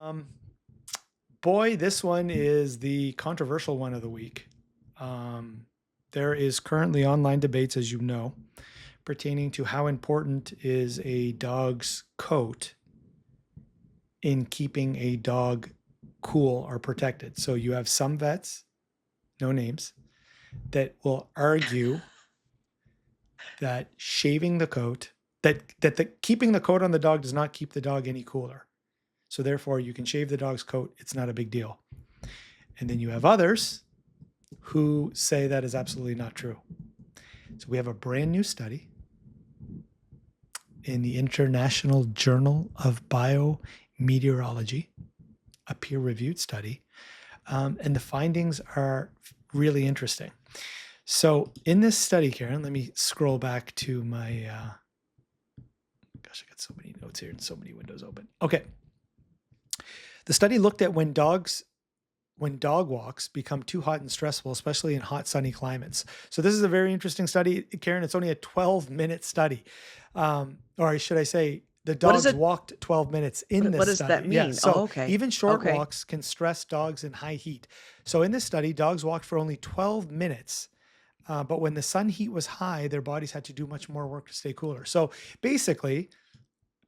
Um, Boy, this one is the controversial one of the week. Um, there is currently online debates, as you know, pertaining to how important is a dog's coat in keeping a dog cool or protected. So you have some vets, no names, that will argue that shaving the coat, that the keeping the coat on the dog does not keep the dog any cooler. So therefore, you can shave the dog's coat. It's not a big deal. And then you have others who say that is absolutely not true. So we have a brand new study in the International Journal of Biometeorology, a peer-reviewed study, and the findings are really interesting. So in this study, Karen, let me scroll back to my, gosh, I got so many notes here and so many windows open. Okay. The study looked at when dog walks become too hot and stressful, especially in hot, sunny climates. So this is a very interesting study, Karen. It's only a 12-minute study. Or should I say, the What is dogs it? walked 12 minutes in What this does that study. Yeah, mean? Oh, so okay. even short Okay. walks can stress dogs in high heat. So in this study, dogs walked for only 12 minutes. But when the sun heat was high, their bodies had to do much more work to stay cooler. So basically,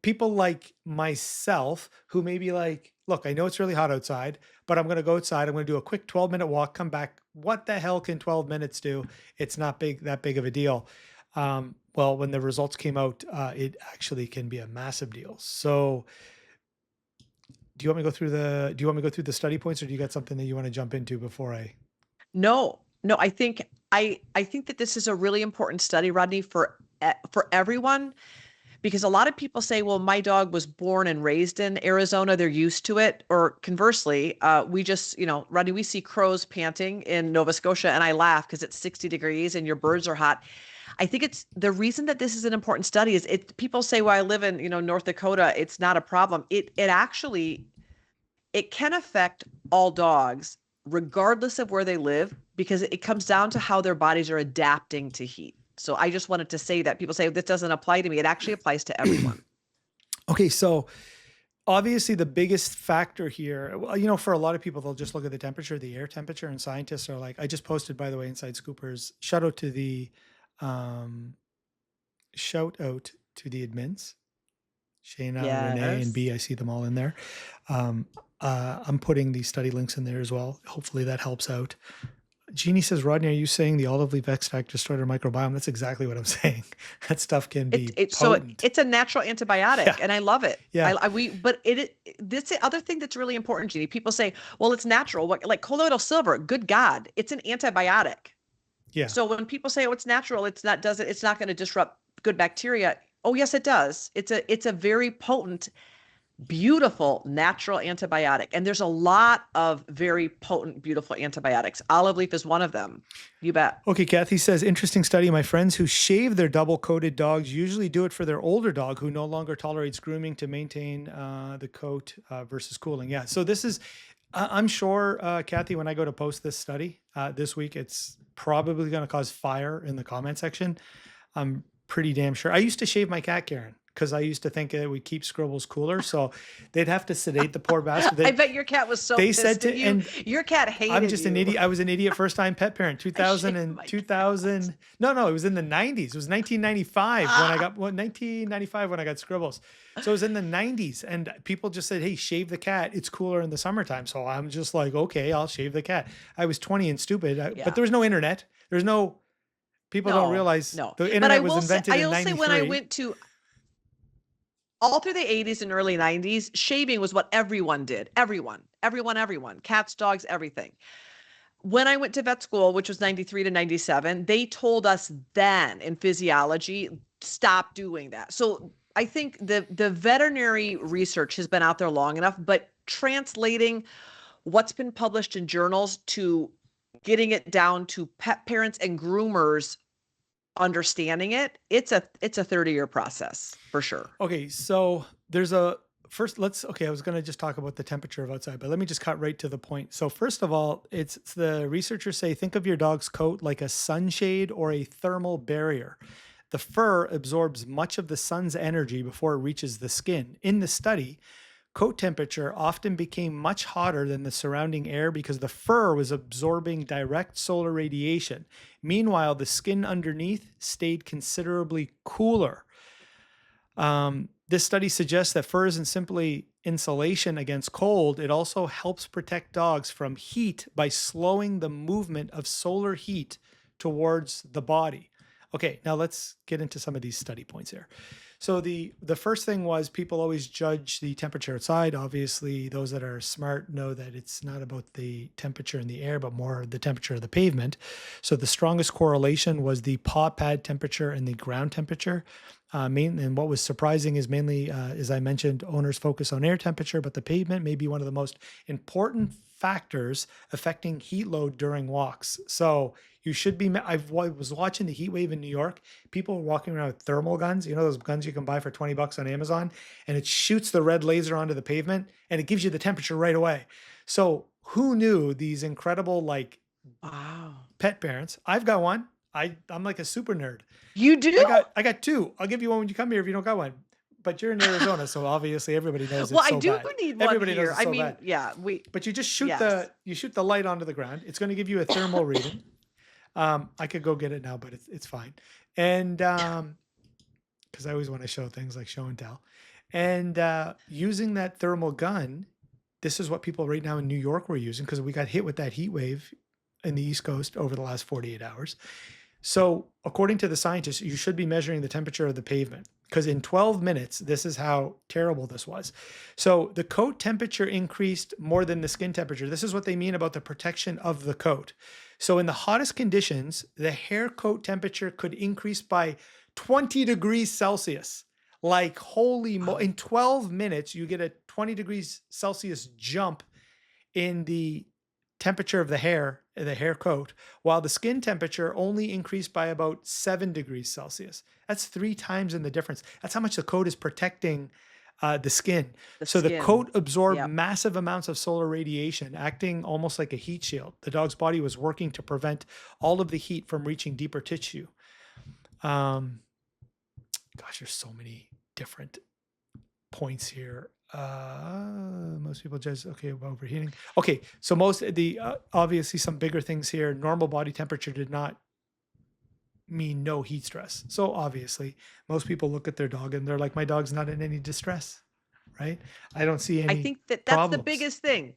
people like myself who may be like, look, I know it's really hot outside, but I'm going to go outside. I'm going to do a quick 12-minute walk, come back. What the hell can 12 minutes do? It's not that big of a deal. Well, when the results came out, it actually can be a massive deal. So do you want me to go through the study points, or do you got something that you want to jump into before I? No, no, I think that this is a really important study, Rodney, for everyone, because a lot of people say, well, my dog was born and raised in Arizona, they're used to it. Or conversely, we just, Rodney, we see crows panting in Nova Scotia, and I laugh because it's 60 degrees and your birds are hot. I think it's the reason that this is an important study is people say, well, I live in, North Dakota, it's not a problem. It actually it can affect all dogs regardless of where they live because it comes down to how their bodies are adapting to heat. So I just wanted to say that people say this doesn't apply to me. It actually applies to everyone. Okay, so obviously the biggest factor here, well, for a lot of people, they'll just look at the temperature, the air temperature, and scientists are like, I just posted, by the way, Inside Scoopers, um, shout out to the admins, Shayna, Renee, and Yes. B. I see them all in there. Um, I'm putting the study links in there as well. Hopefully that helps out. Jeannie says, Rodney, are you saying the olive leaf extract destroyed our microbiome? That's exactly what I'm saying. That stuff can be potent. It's a natural antibiotic, Yeah. and I love it. Yeah. This the other thing that's really important, Jeannie. People say, well, it's natural. What, like colloidal silver? Good God, it's an antibiotic. Yeah. So when people say, oh, it's natural, it's not going to disrupt good bacteria. Oh, yes, it does. It's a very potent, beautiful natural antibiotic. And there's a lot of very potent, beautiful antibiotics. Olive leaf is one of them. You bet. Okay, Kathy says, interesting study. My friends who shave their double-coated dogs usually do it for their older dog who no longer tolerates grooming to maintain the coat versus cooling. Yeah, so this is, I'm sure, Kathy, when I go to post this study this week, it's probably going to cause fire in the comment section. I'm pretty damn sure. I used to shave my cat, Karen, because I used to think it would keep scribbles cooler. So they'd have to sedate the poor bastard. I bet your cat was so They pissed said to, at you. and Your cat hated I'm just an you. idiot. I was an idiot first time pet parent. 2000 shaved and my 2000. No, it was in the 90s. It was 1995 when I got 1995 when I got scribbles. So it was in the 90s, and people just said, "Hey, shave the cat. It's cooler in the summertime." So I'm just like, "Okay, I'll shave the cat." I was 20 and stupid, but Yeah. there was no internet. There's no people don't No, realize no. the But internet was invented I in will say when I 93. went to all through the 80s and early 90s, shaving was what everyone did. Everyone. Cats, dogs, everything. When I went to vet school, which was 93 to 97, they told us then in physiology, stop doing that. So I think the veterinary research has been out there long enough, but translating what's been published in journals to getting it down to pet parents and groomers understanding it, it's a 30-year process for sure. Okay, so there's a first okay, I was going to just talk about the temperature of outside, but let me just cut right to the point. So first of all, it's the researchers say think of your dog's coat like a sunshade or a thermal barrier. The fur absorbs much of the sun's energy before it reaches the skin. In the study, coat temperature often became much hotter than the surrounding air because the fur was absorbing direct solar radiation. Meanwhile, the skin underneath stayed considerably cooler. This study suggests that fur isn't simply insulation against cold, it also helps protect dogs from heat by slowing the movement of solar heat towards the body. Okay, now let's get into some of these study points here. So the first thing was people always judge the temperature outside. Obviously, those that are smart know that it's not about the temperature in the air, but more the temperature of the pavement. So the strongest correlation was the paw pad temperature and the ground temperature. And what was surprising is mainly, as I mentioned, owners focus on air temperature, but the pavement may be one of the most important factors affecting heat load during walks. So you should be. I was watching the heat wave in New York. People were walking around with thermal guns. You know those guns you can buy for $20 on Amazon, and it shoots the red laser onto the pavement, and it gives you the temperature right away. So who knew these incredible Wow. pet parents? I've got one. I'm like a super nerd. You do? I got two. I'll give you one when you come here if you don't got one. But you're in Arizona, so obviously everybody knows Well, it's I so do bad. need one Everybody knows here. it's I so mean, bad. yeah, But you just shoot yes. the light onto the ground. It's going to give you a thermal reading. I could go get it now, but it's fine. And because I always want to show things like show and tell. And using that thermal gun, this is what people right now in New York were using because we got hit with that heat wave in the East Coast over the last 48 hours. So, according to the scientists, you should be measuring the temperature of the pavement because in 12 minutes, this is how terrible this was. So, the coat temperature increased more than the skin temperature. This is what they mean about the protection of the coat. So, in the hottest conditions, the hair coat temperature could increase by 20 degrees Celsius. Like, in 12 minutes, you get a 20 degrees Celsius jump in the temperature of the hair coat, while the skin temperature only increased by about 7 degrees Celsius. That's 3 times in the difference. That's how much the coat is protecting the skin. The So the skin. coat absorbed Yep. massive amounts of solar radiation, acting almost like a heat shield. The dog's body was working to prevent all of the heat from reaching deeper tissue. Um, Gosh, there's so many different points here. Most people judge about overheating. Okay, so most of the obviously some bigger things here. Normal body temperature did not mean no heat stress. So obviously, most people look at their dog and they're like, my dog's not in any distress, right? I don't see I any think that that's the problems. biggest thing.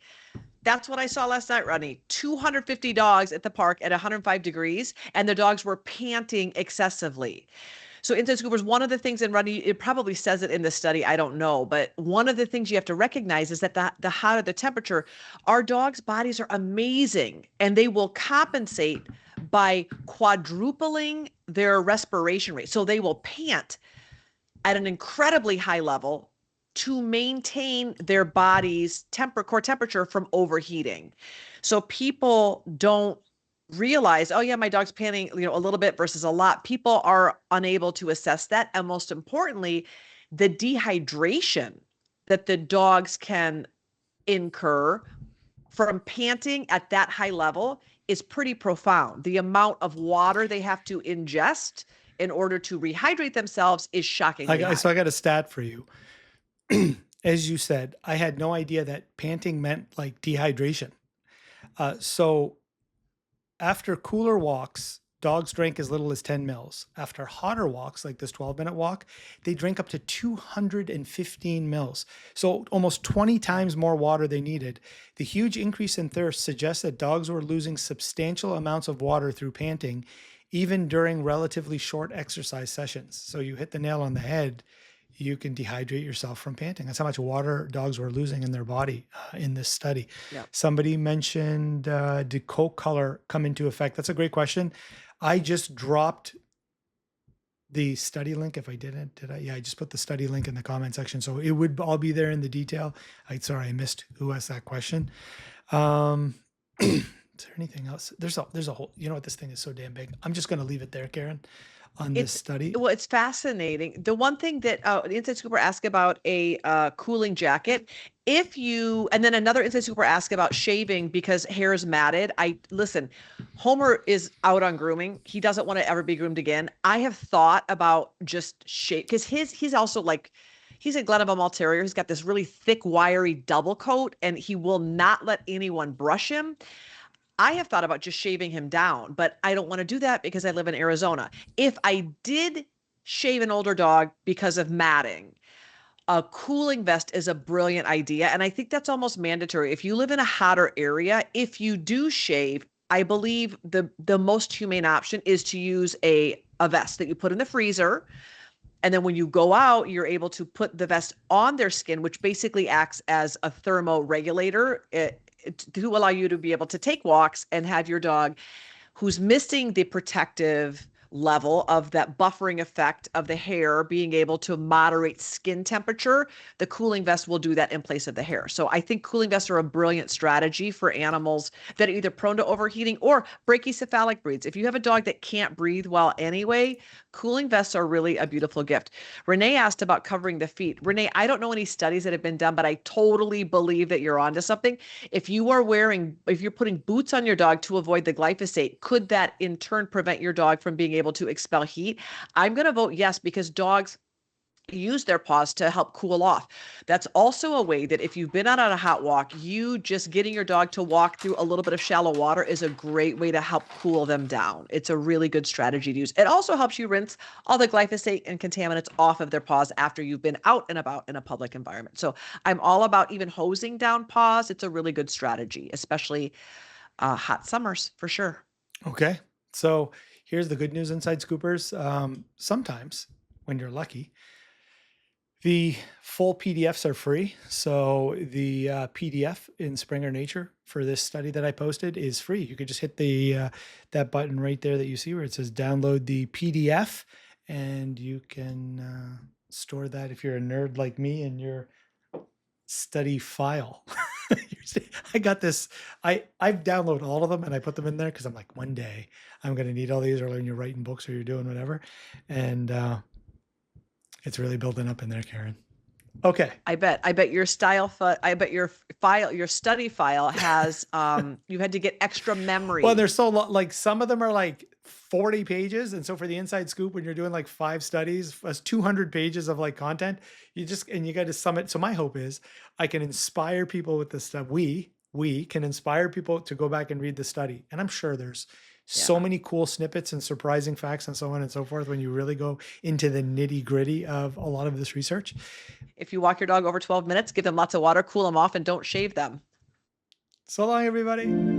That's what I saw last night, Rodney. 250 dogs at the park at 105 degrees, and the dogs were panting excessively. So, inside scoopers, one of the things, and Rodney, it probably says it in the study, I don't know, but one of the things you have to recognize is that the hotter the temperature, our dogs' bodies are amazing, and they will compensate by quadrupling their respiration rate. So they will pant at an incredibly high level to maintain their body's core temperature from overheating. So people don't realize, oh yeah, my dog's panting, a little bit versus a lot. People are unable to assess that. And most importantly, the dehydration that the dogs can incur from panting at that high level is pretty profound. The amount of water they have to ingest in order to rehydrate themselves is shockingly high. So I got a stat for you. As you said, I had no idea that panting meant like dehydration. So after cooler walks, dogs drink as little as 10 mils. After hotter walks, like this 12-minute walk, they drink up to 215 mils. So almost 20 times more water they needed. The huge increase in thirst suggests that dogs were losing substantial amounts of water through panting, even during relatively short exercise sessions. So you hit the nail on the head. You can dehydrate yourself from panting. That's how much water dogs were losing in their body in this study. Yep. Somebody mentioned, did coat color come into effect? That's a great question. I just dropped the study link. If I didn't, did I? Yeah, I just put the study link in the comment section. So it would all be there in the detail. Sorry, I missed who asked that question. Is there anything else? There's a whole, you know what, this thing is so damn big. I'm just going to leave it there, Karen, on this study. Well, it's fascinating. The one thing that the Inside Scooper asked about a cooling jacket. And then another Inside Scooper asked about shaving because hair is matted. Listen, Homer is out on grooming. He doesn't want to ever be groomed again. I have thought about just shave because he's also like, He's a Glenaville Mall Terrier. He's got this really thick, wiry double coat, and he will not let anyone brush him. I have thought about just shaving him down, but I don't want to do that because I live in Arizona. If I did shave an older dog because of matting, a cooling vest is a brilliant idea. And I think that's almost mandatory. If you live in a hotter area, if you do shave, I believe the most humane option is to use a vest that you put in the freezer. And then when you go out, you're able to put the vest on their skin, which basically acts as a thermoregulator to allow you to be able to take walks and have your dog who's missing the protective level of that buffering effect of the hair being able to moderate skin temperature. The cooling vest will do that in place of the hair. So I think cooling vests are a brilliant strategy for animals that are either prone to overheating or brachycephalic breeds. If you have a dog that can't breathe well anyway, cooling vests are really a beautiful gift. Renee asked about covering the feet. Renee, I don't know any studies that have been done, but I totally believe that you're onto something. If you're putting boots on your dog to avoid the glyphosate, could that in turn prevent your dog from being able to expel heat? I'm going to vote yes, because dogs use their paws to help cool off. That's also a way that if you've been out on a hot walk, you just getting your dog to walk through a little bit of shallow water is a great way to help cool them down. It's a really good strategy to use. It also helps you rinse all the glyphosate and contaminants off of their paws after you've been out and about in a public environment. So I'm all about even hosing down paws. It's a really good strategy, especially hot summers for sure. Okay. So here's the good news, Inside Scoopers. Sometimes when you're lucky, the full PDFs are free. So the PDF in Springer Nature for this study that I posted is free. You could just hit the that button right there that you see where it says download the PDF, and you can store that if you're a nerd like me in your study file. I got this. I've downloaded all of them and I put them in there because I'm like, one day I'm going to need all these, or when you're writing books or you're doing whatever. And it's really building up in there, Karen. Okay. I bet your your file, your study file has, you had to get extra memory. Well, they're so like some of them are like 40 pages. And so for the Inside Scoop, when you're doing like 5 studies, that's 200 pages of like content, you got to sum it. So my hope is I can inspire people with this stuff. We can inspire people to go back and read the study. And I'm sure there's so many cool snippets and surprising facts and so on and so forth when you really go into the nitty gritty of a lot of this research. If you walk your dog over 12 minutes, give them lots of water, cool them off, and don't shave them. So long, everybody.